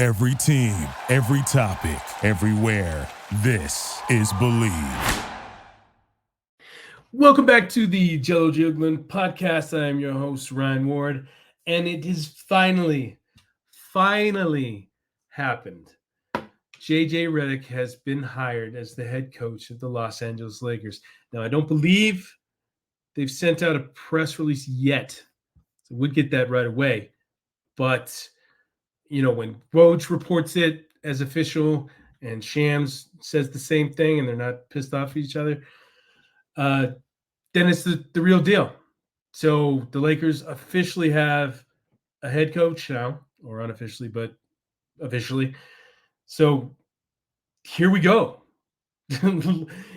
Every team, every topic, everywhere. This is Believe. Welcome back to the Jello Jiggling podcast. I am your host, Ryan Ward, and it has finally happened. JJ Redick has been hired as the head coach of the Los Angeles Lakers. Now, I don't believe they've sent out a press release yet, so we'll get that right away. But, when Woj reports it as official and Shams says the same thing and they're not pissed off at each other, then it's the real deal. So the Lakers officially have a head coach now, or unofficially, but officially. So here we go.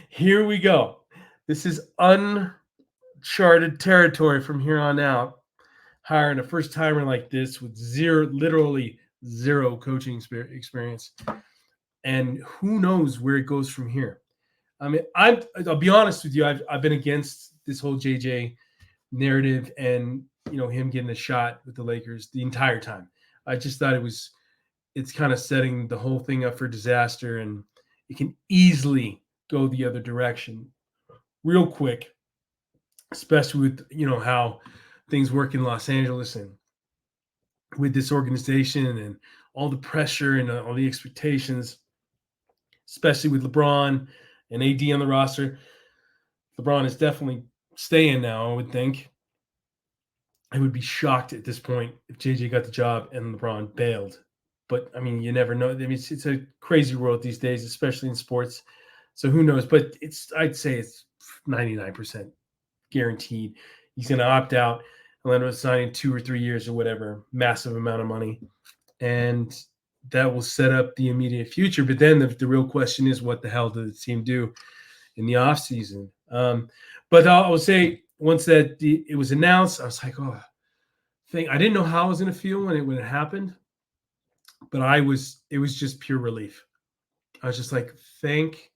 Here we go. This is uncharted territory from here on out. Hiring a first timer like this with literally zero coaching experience. And who knows where it goes from here. I mean, I'll be honest with you. I've been against this whole JJ narrative and him getting a shot with the Lakers the entire time. I just thought it's kind of setting the whole thing up for disaster, and it can easily go the other direction real quick, especially with how things work in Los Angeles and with this organization and all the pressure and all the expectations, especially with LeBron and AD on the roster. LeBron is definitely staying now, I would think. I would be shocked at this point if JJ got the job and LeBron bailed. But, I mean, you never know. I mean, it's a crazy world these days, especially in sports. So who knows? But I'd say it's 99% guaranteed. He's going to opt out and let him sign in 2 or 3 years or whatever, massive amount of money. And that will set up the immediate future. But then the real question is, what the hell did the team do in the offseason? But I will say, once that it was announced, I was like, I didn't know how I was going to feel when it happened, but it was just pure relief. I was just like, thank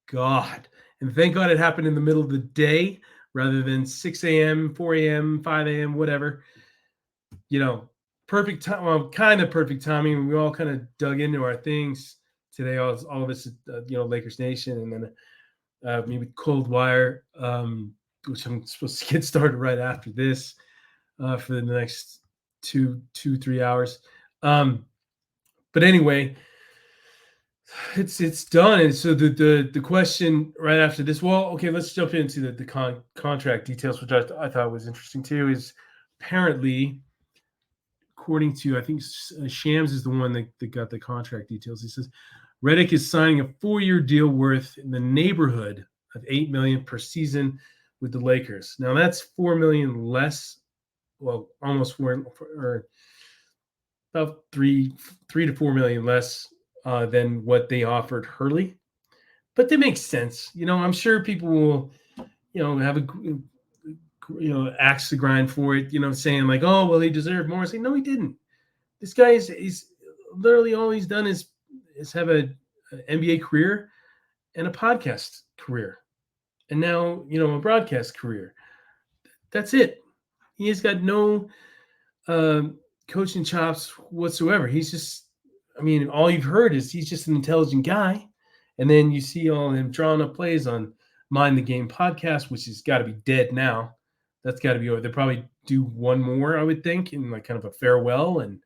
God. And thank God it happened in the middle of the day rather than 6 a.m., 4 a.m., 5 a.m., whatever. Perfect time. Well, kind of perfect timing. We all kind of dug into our things today. All of us, Lakers Nation, and then maybe Cold Wire, which I'm supposed to get started right after this for the next 2-3 hours. But anyway, it's done. And so the question right after this, well, okay, let's jump into the contract details, which I thought was interesting too, is apparently, according to, I think Shams is the one that got the contract details. He says Redick is signing a 4-year deal worth in the neighborhood of $8 million per season with the Lakers. Now that's $4 million less. Well, almost or about $3 to $4 million less than what they offered Hurley. But that makes sense. I'm sure people will, have a, axe to grind for it, saying like, oh, well, he deserved more. I say, no, he didn't. This guy is literally all he's done is have an NBA career and a podcast career. And now, a broadcast career. That's it. He has got no coaching chops whatsoever. He's just, all you've heard is he's just an intelligent guy. And then you see all him drawing up plays on Mind the Game podcast, which has got to be dead now. That's got to be over. They'll probably do one more, I would think, in like kind of a farewell. And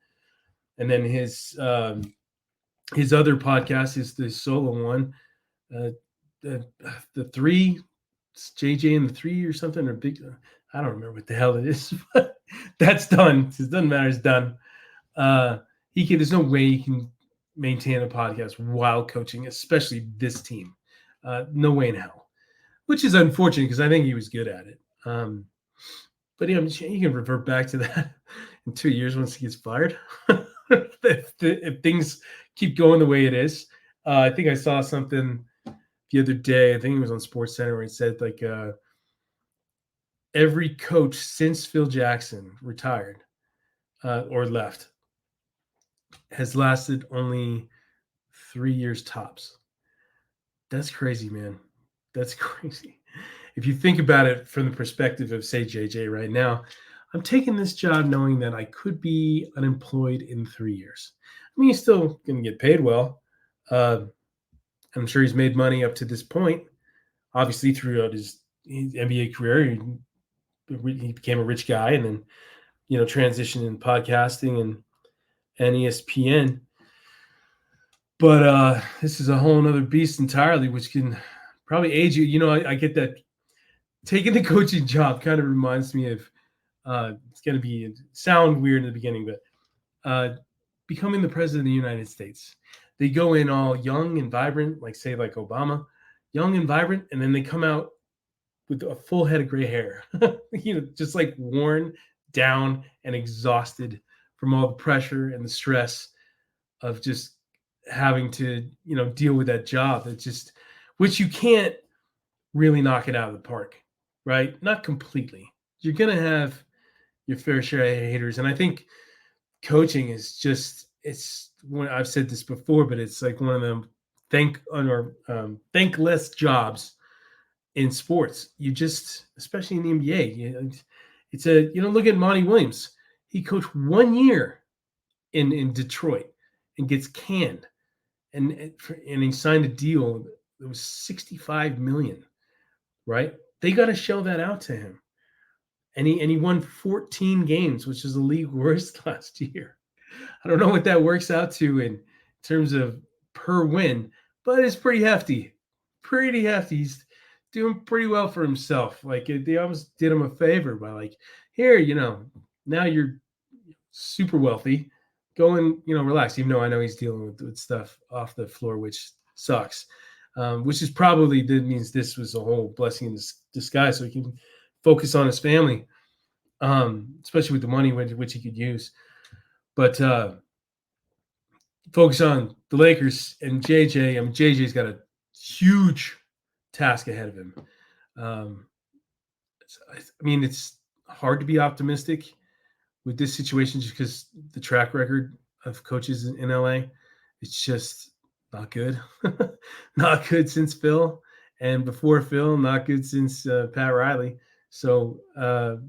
then his other podcast is the solo one. The three, JJ and the Three or something, or big. I don't remember what the hell it is, but that's done. It doesn't matter. It's done. There's no way he can maintain a podcast while coaching, especially this team. No way in hell, which is unfortunate because I think he was good at it. But he can revert back to that in 2 years once he gets fired. if things keep going the way it is. I think I saw something the other day. I think it was on SportsCenter where it said like every coach since Phil Jackson retired or left has lasted only 3 years tops. That's crazy, man. That's crazy. If you think about it from the perspective of, say, JJ right now, I'm taking this job knowing that I could be unemployed in 3 years. I mean, he's still going to get paid well. I'm sure he's made money up to this point. Obviously, throughout his NBA career, he became a rich guy, and then transitioned in podcasting and ESPN. But this is a whole nother beast entirely, which can probably age you. I get that taking the coaching job kind of reminds me of it's going to sound weird in the beginning, but becoming the president of the United States. They go in all young and vibrant, like Obama, young and vibrant, and then they come out with a full head of gray hair, just like worn down and exhausted from all the pressure and the stress of just having to, deal with that job. It's just, which you can't really knock it out of the park, right? Not completely. You're going to have your fair share of haters. And I think coaching is just, I've said this before, but it's like one of them thankless jobs in sports. You just, especially in the NBA, it's look at Monty Williams. He coached 1 year in Detroit and gets canned, and he signed a deal that was $65 million, right? They got to shell that out to him, and he won 14 games, which is the league worst last year. I don't know what that works out to in terms of per win, but it's pretty hefty. Pretty hefty. He's doing pretty well for himself. Like, they almost did him a favor by like, here, now you're super wealthy. Go and, relax, even though I know he's dealing with stuff off the floor, which sucks. Which is probably means this was a whole blessing in disguise, so he can focus on his family, especially with the money which he could use. But focus on the Lakers and JJ. I mean, JJ's got a huge task ahead of him. It's hard to be optimistic with this situation just because the track record of coaches in LA, it's just not good. Not good since Phil, and before Phil, not good since Pat Riley. So the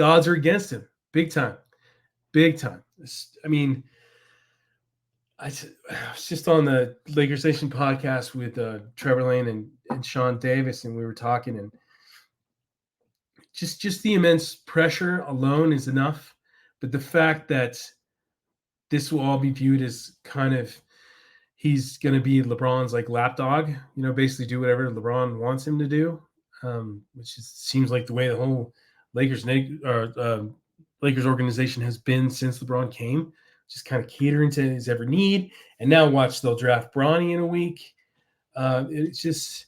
odds are against him big time. I mean, I was just on the Lakers Nation podcast with Trevor Lane and Sean Davis, and we were talking, and just the immense pressure alone is enough. But the fact that this will all be viewed as kind of, he's going to be LeBron's like lapdog, basically do whatever LeBron wants him to do, which seems like the way the whole Lakers organization has been since LeBron came, just kind of catering to his every need. And now watch, they'll draft Bronny in a week. It's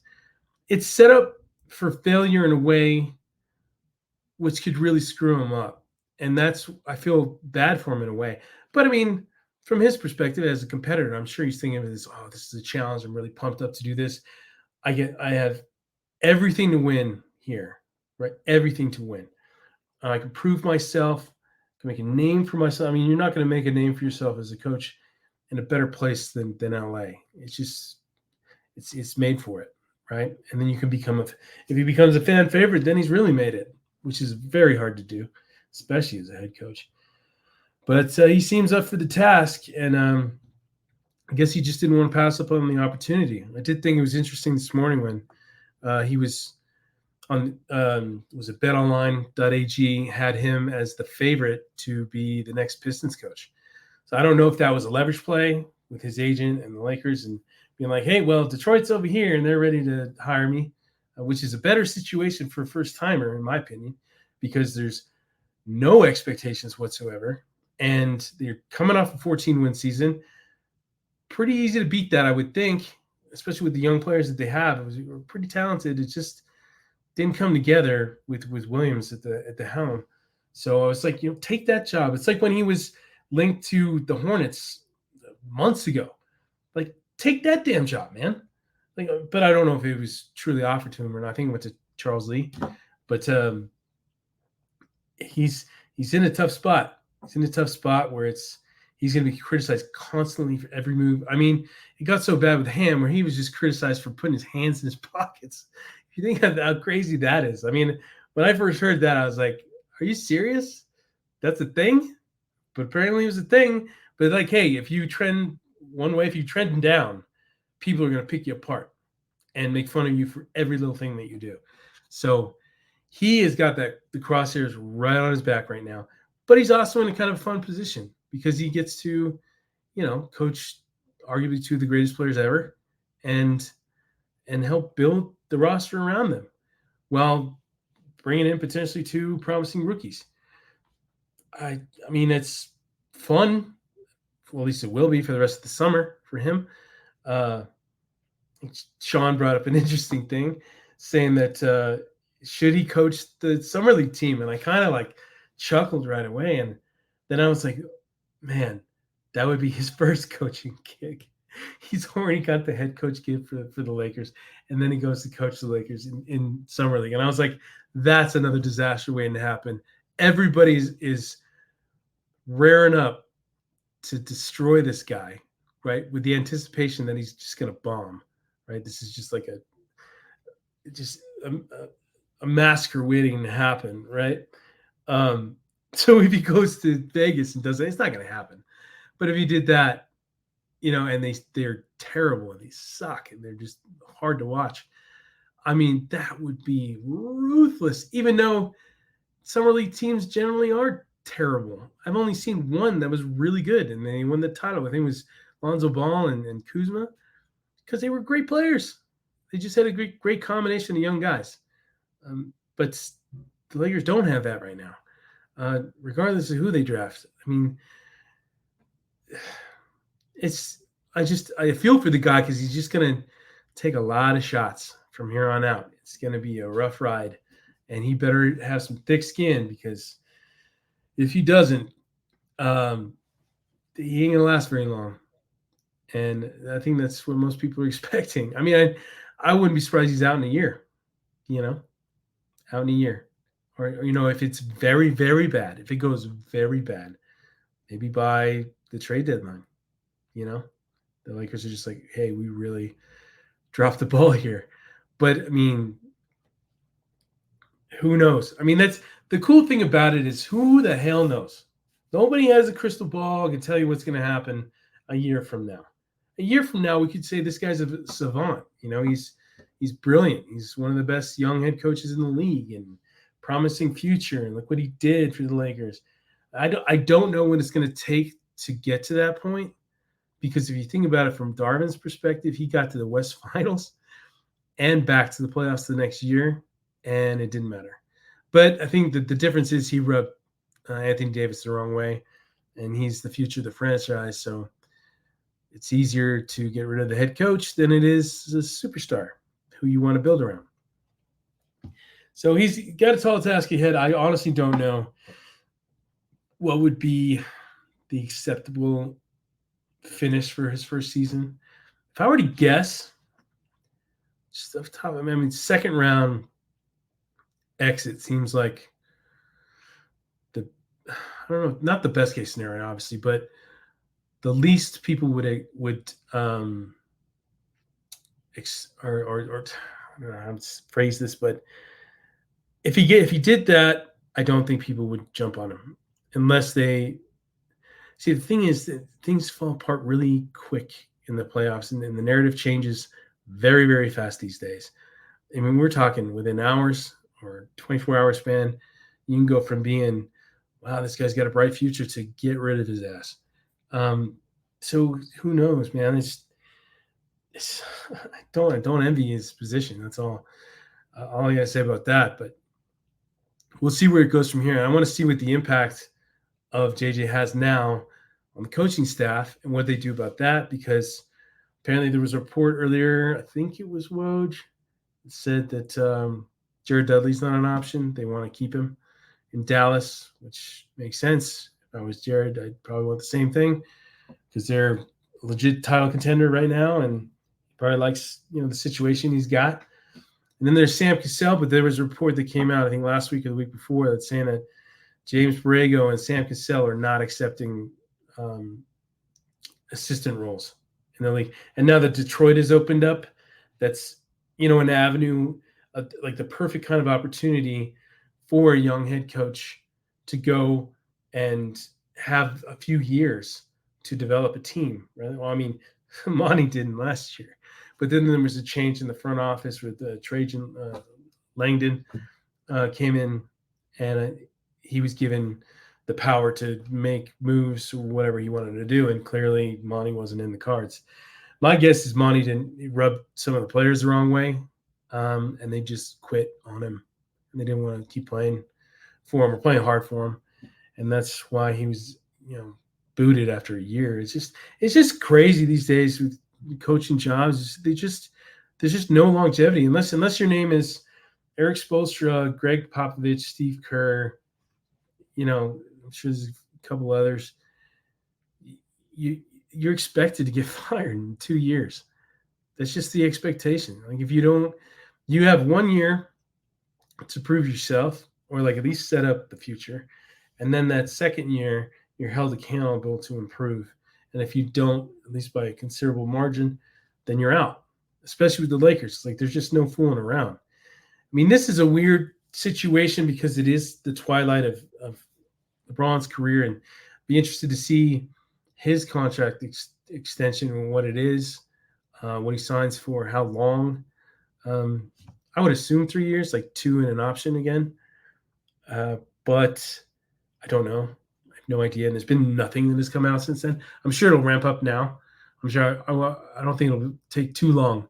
set up for failure in a way which could really screw him up. And I feel bad for him in a way. But I mean, from his perspective as a competitor, I'm sure he's thinking of this, this is a challenge. I'm really pumped up to do this. I have everything to win here, right? Everything to win. I can prove myself, I can make a name for myself. I mean, you're not going to make a name for yourself as a coach in a better place than LA. It's made for it, right? And then you can if he becomes a fan favorite, then he's really made it, which is very hard to do, especially as a head coach. But he seems up for the task, and I guess he just didn't want to pass up on the opportunity. I did think it was interesting this morning when he was on was it betonline.ag had him as the favorite to be the next Pistons coach. So I don't know if that was a leverage play with his agent and the Lakers and being like, hey, well, Detroit's over here and they're ready to hire me, which is a better situation for a first-timer, in my opinion, because there's no expectations whatsoever. And they're coming off a 14-win season. Pretty easy to beat that, I would think, especially with the young players that they have. It was pretty talented. It just didn't come together with Williams at the helm. So I was like, take that job. It's like when he was linked to the Hornets months ago. Like, take that damn job, man. Like, but I don't know if it was truly offered to him or not. I think it went to Charles Lee. But he's in a tough spot. He's in a tough spot where he's going to be criticized constantly for every move. I mean, it got so bad with Ham where he was just criticized for putting his hands in his pockets. If you think how crazy that is. I mean, when I first heard that, I was like, Are you serious? That's a thing? But apparently it was a thing. But like, hey, if you trend one way, if you trend down, people are going to pick you apart and make fun of you for every little thing that you do. So he has got the crosshairs right on his back right now. But he's also in a kind of fun position because he gets to, coach arguably two of the greatest players ever and help build the roster around them while bringing in potentially two promising rookies. I mean, it's fun. Well, at least it will be for the rest of the summer for him. Sean brought up an interesting thing, saying that should he coach the summer league team? And I kind of like chuckled right away. And then I was like, man, that would be his first coaching gig. He's already got the head coach gig for the Lakers. And then he goes to coach the Lakers in summer league. And I was like, that's another disaster waiting to happen. Everybody is raring up to destroy this guy, right? With the anticipation that he's just going to bomb, right? This is just like a massacre waiting to happen, right? So if he goes to Vegas and does that, it's not going to happen. But if he did that, and they're terrible and they suck and they're just hard to watch, I mean, that would be ruthless, even though summer league teams generally are terrible. I've only seen one that was really good, and they won the title. I think it was Lonzo Ball and Kuzma, because they were great players. They just had a great combination of young guys. But the Lakers don't have that right now, regardless of who they draft. I mean, I feel for the guy because he's just going to take a lot of shots from here on out. It's going to be a rough ride, and he better have some thick skin, because if he doesn't, he ain't going to last very long. And I think that's what most people are expecting. I mean, I wouldn't be surprised he's out in a year, out in a year. Or, if it's very, very bad, if it goes very bad, maybe by the trade deadline, the Lakers are just like, hey, we really dropped the ball here. But, I mean, who knows? I mean, that's the cool thing about it, is who the hell knows? Nobody has a crystal ball, can tell you what's going to happen a year from now. A year from now, we could say this guy's a savant. He's brilliant. He's one of the best young head coaches in the league and promising future. And look what he did for the Lakers. I don't know what it's going to take to get to that point, because if you think about it from Darvin's perspective, he got to the West Finals and back to the playoffs the next year, and it didn't matter. But I think that the difference is he rubbed Anthony Davis the wrong way, and he's the future of the franchise. So it's easier to get rid of the head coach than it is a superstar who you want to build around. So he's got a tall task ahead. I honestly don't know what would be the acceptable finish for his first season. If I were to guess, just off the top of my head, second round exit seems like I don't know, not the best case scenario, obviously, but the least people would I don't know how to phrase this, but if he did that, I don't think people would jump on him unless they see. The thing is that things fall apart really quick in the playoffs, and the narrative changes very, very fast these days. I mean, we're talking within hours or 24-hour span. You can go from being, wow, this guy's got a bright future, to get rid of his ass. So who knows, man? I don't envy his position. That's all I gotta say about that. But we'll see where it goes from here. I want to see what the impact of JJ has now on the coaching staff and what they do about that, because apparently there was a report earlier, I think it was Woj, that said that Jared Dudley's not an option. They want to keep him in Dallas, which makes sense. If I was Jared, I'd probably want the same thing, because they're a legit title contender right now, and he probably likes the situation he's got. And then there's Sam Cassell, but there was a report that came out, I think last week or the week before, that's saying that James Borrego and Sam Cassell are not accepting assistant roles in the league. And now that Detroit has opened up, that's an avenue, like the perfect kind of opportunity for a young head coach to go and have a few years to develop a team, right? Well, I mean, Monty didn't last year, but then there was a change in the front office with Trajan Langdon came in, and he was given the power to make moves or whatever he wanted to do, and clearly Monty wasn't in the cards. My guess is Monty didn't rub some of the players the wrong way, and they just quit on him, and they didn't want to keep playing for him or playing hard for him, and that's why he was, booted after a year. It's just crazy these days with coaching jobs. There's just no longevity unless your name is Eric Spoelstra, Greg Popovich, Steve Kerr. I'm sure there's a couple others. You're expected to get fired in 2 years. That's just the expectation. Like if you don't, you have 1 year to prove yourself, or like at least set up the future, and then that second year you're held accountable to improve. And if you don't, at least by a considerable margin, then you're out. Especially with the Lakers, like there's just no fooling around. I mean, this is a weird situation because it is the twilight of LeBron's career, and be interested to see his contract extension and what it is, what he signs for, how long. I would assume 3 years, like 2 and an option again. But I don't know. I have no idea. And there's been nothing that has come out since then. I'm sure it'll ramp up now. I'm sure I don't think it'll take too long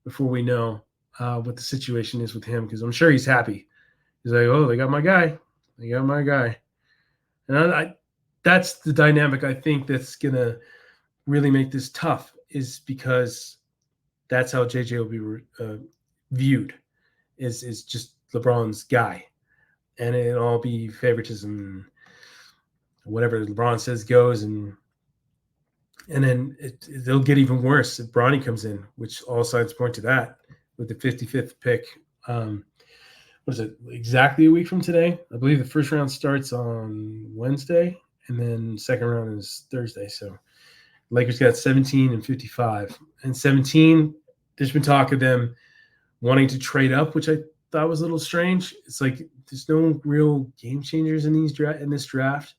before we know what the situation is with him, because I'm sure he's happy. He's like, oh, they got my guy. They got my guy. And that's the dynamic I think that's going to really make this tough, is because that's how JJ will be viewed, is just LeBron's guy. And it'll all be favoritism. Whatever LeBron says goes. And then it'll get even worse if Bronny comes in, which all signs point to that, with the 55th pick. What is it, exactly a week from today? I believe the first round starts on Wednesday, and then second round is Thursday. So Lakers got 17 and 55. And 17, there's been talk of them wanting to trade up, which I thought was a little strange. It's like there's no real game changers in this draft.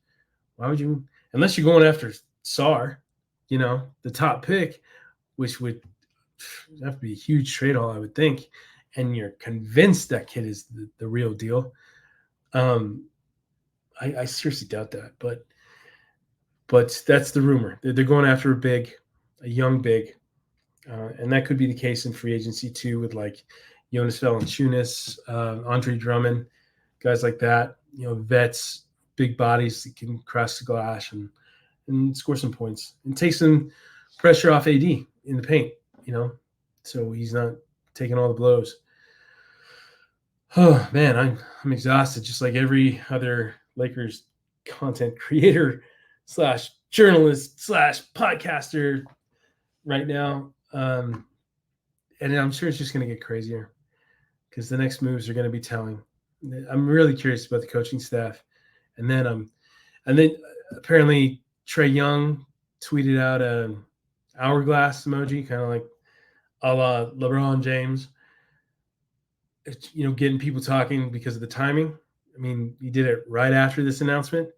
Why would you, unless you're going after Sarr, the top pick, which would have to be a huge trade haul, I would think, and you're convinced that kid is the real deal. I seriously doubt that, but that's the rumor. They're going after a young big, and that could be the case in free agency too, with like Jonas Valanciunas, Andre Drummond, guys like that. Vets, big bodies that can cross the glass and score some points and take some pressure off AD in the paint. So he's not taking all the blows. Oh man, I'm exhausted, just like every other Lakers content creator / journalist / podcaster right now. And I'm sure it's just going to get crazier because the next moves are going to be telling. I'm really curious about the coaching staff. And then apparently Trae Young tweeted out an hourglass emoji, kind of like a la LeBron James. Getting people talking because of the timing. I mean, he did it right after this announcement.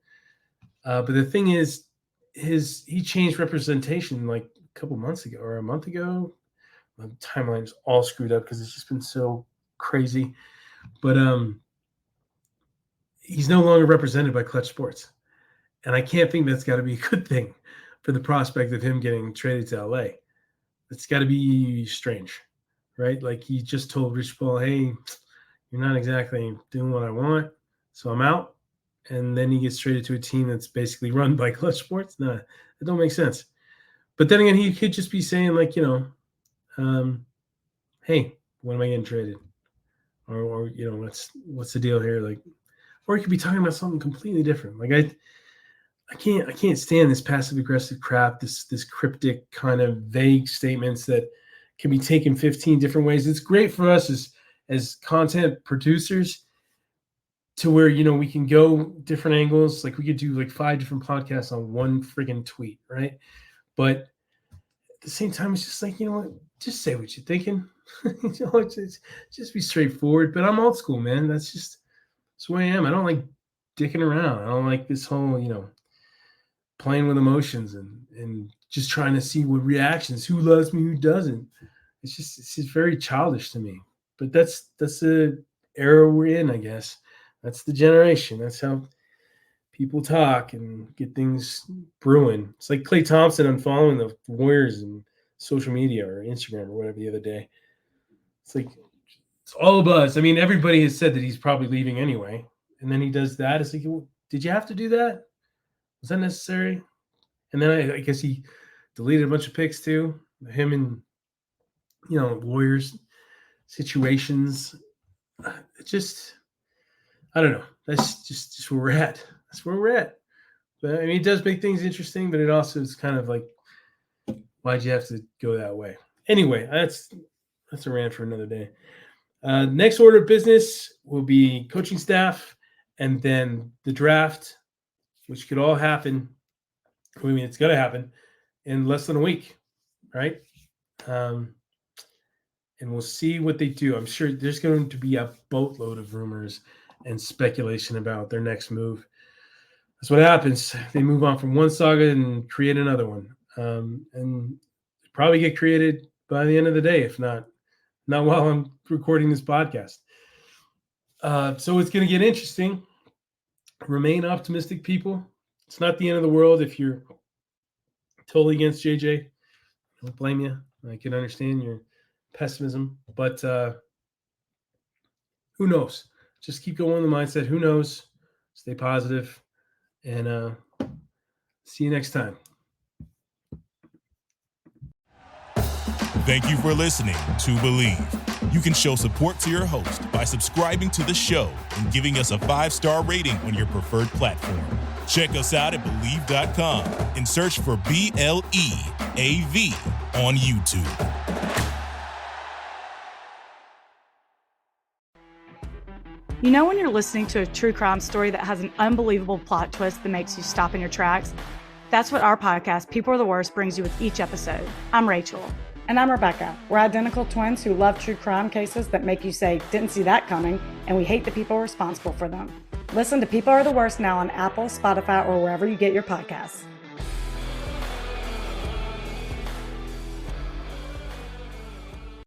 But the thing is, he changed representation like a couple months ago or a month ago. The timeline's all screwed up because it's just been so crazy. But he's no longer represented by Clutch Sports. And I can't think that's got to be a good thing for the prospect of him getting traded to LA. It's got to be strange, right? Like he just told Rich Paul, hey, you're not exactly doing what I want, so I'm out. And then he gets traded to a team that's basically run by Clutch Sports. No, it don't make sense. But then again, he could just be saying like, hey, when am I getting traded? Or what's the deal here? Like, or he could be talking about something completely different. Like I can't stand this passive aggressive crap, this cryptic kind of vague statements that can be taken 15 different ways. It's great for us as content producers to where, we can go different angles. Like we could do like 5 different podcasts on one friggin' tweet, right? But at the same time, it's just like, just say what you're thinking. Just be straightforward. But I'm old school, man. That's the way I am. I don't like dicking around. I don't like this whole, playing with emotions and just trying to see what reactions, who loves me, who doesn't. It's just very childish to me. But that's the era we're in, I guess. That's the generation. That's how people talk and get things brewing. It's like Klay Thompson unfollowing the Warriors and social media or Instagram or whatever the other day. It's like it's all a buzz. I mean, everybody has said that he's probably leaving anyway, and then he does that. It's like, well, did you have to do that? Was that necessary? And then I guess he deleted a bunch of pics too. Him and Warriors situations. It just, I don't know. That's just where we're at. That's where we're at. But I mean, it does make things interesting, but it also is kind of like, why'd you have to go that way? Anyway, that's a rant for another day. Next order of business will be coaching staff and then the draft, which could all happen. I mean, it's going to happen in less than a week, right? And we'll see what they do. I'm sure there's going to be a boatload of rumors and speculation about their next move. That's what happens. They move on from one saga and create another one. And probably get created by the end of the day, if not while I'm recording this podcast. So it's going to get interesting. Remain optimistic, people. It's not the end of the world if you're totally against JJ. I don't blame you. I can understand your pessimism, but who knows? Just keep going with the mindset. Who knows? Stay positive, and see you next time. Thank you for listening to Believe. You can show support to your host by subscribing to the show and giving us a 5-star rating on your preferred platform. Check us out at Believe.com and search for BLEAV on YouTube. You know when you're listening to a true crime story that has an unbelievable plot twist that makes you stop in your tracks? That's what our podcast, People Are the Worst, brings you with each episode. I'm Rachel. And I'm Rebecca. We're identical twins who love true crime cases that make you say, didn't see that coming, and we hate the people responsible for them. Listen to People Are the Worst now on Apple, Spotify, or wherever you get your podcasts.